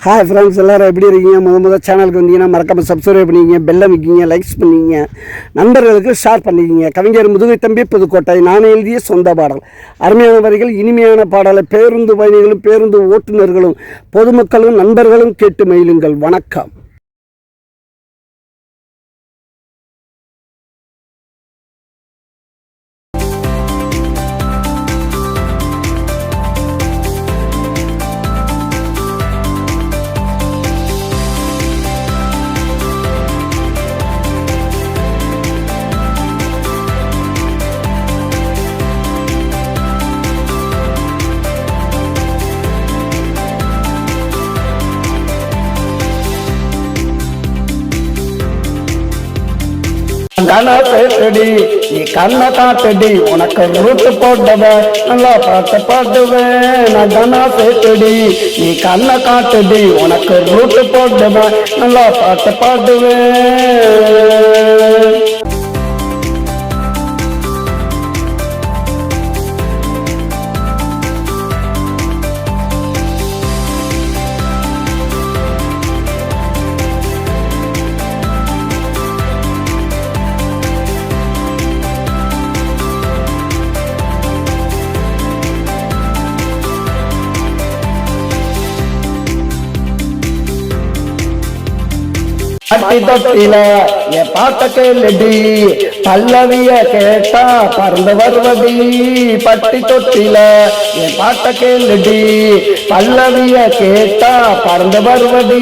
Hi friends, எல்லோரும் எப்படி இருக்கீங்க? முதல் சேனலுக்கு வந்தீங்கன்னா மறக்காமல் சப்ஸ்கிரைப் பண்ணிக்கிங்க, பெல்லை வைக்கிங்க, லைக்ஸ் பண்ணிக்கிங்க, நண்பர்களுக்கு ஷேர் பண்ணிக்கிங்க. கவிஞர் முதுகை தம்பி புதுக்கோட்டை. நான் எழுதிய சொந்த பாடல். அருமையான வரிகள், இனிமையான பாடலை பேருந்து பயணிகளும் பேருந்து ஓட்டுநர்களும் பொதுமக்களும் நண்பர்களும் கேட்டு மகிழுங்கள். வணக்கம். கணடி நீ கண்ண காட்டடி, உனக்கு ரூட்டு போட்டவன் நல்லா பாட்டு பாடுவேன். நான் கண்ணா சேட்டடி நீ கண்ண காட்டடி, உனக்கு ரூட்டு போட்டவன் நல்லா பாட்டு பாடுவேன். பட்டி தொட்டில என் பாட்ட கேளுடி, பல்லவிய கேட்டா பறந்து வருவடி. பட்டி தொட்டில என் பாட்ட கேளுடி, பல்லவிய கேட்டா பறந்து வருவடி.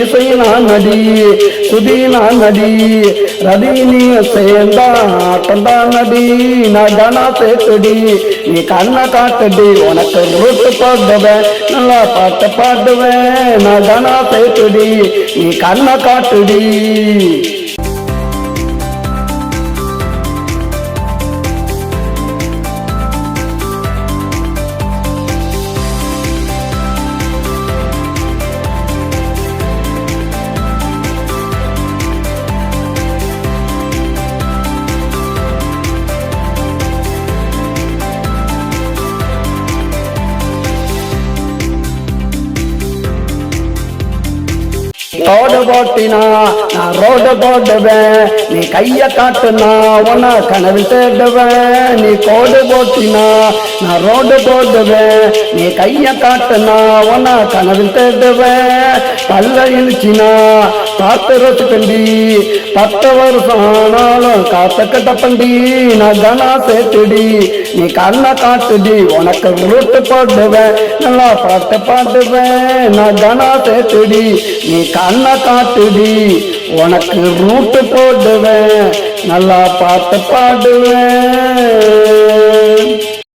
இசை நான் நடி, சுதி நான் நடி, ரதினிய சேர்ந்தா ஆட்டந்தான் நடி. நான் கனா சேர்த்துடி நீ கண்ணை காட்டுடி, உனக்கு ரூட்டு போடுவேன் நல்லா பாட்டு பாடுவேன். நான் கனா சேர்த்துடி நீ கண்ணை காட்டுடி. ரோடு போட்டினா நான் ரோடு போடுவேன், நீ கைய காட்டுனா உன கனவில் தேடுவேன். நீ கோடு போட்டினா நான் ரோடு போடுவேன், நீ கைய காட்டுனா உன கனவில் தேடுவேன். பல்ல இழுச்சினா காத்து ரசிப்பண்டி, 10 வருஷம் ஆனாலும் காத்த கட்டப்பண்டி. நான் கனா சேர்த்துடி நீ கண்ணை காட்டுடி, உனக்கு ரூட்டு போடுவேன் நல்லா பாட்டு பாடுவேன். நான் கனா சேர்த்துடி நீ கண்ணை காட்டுடி, உனக்கு ரூட்டு போடுவேன் நல்லா பாட்டு பாடுவேன்.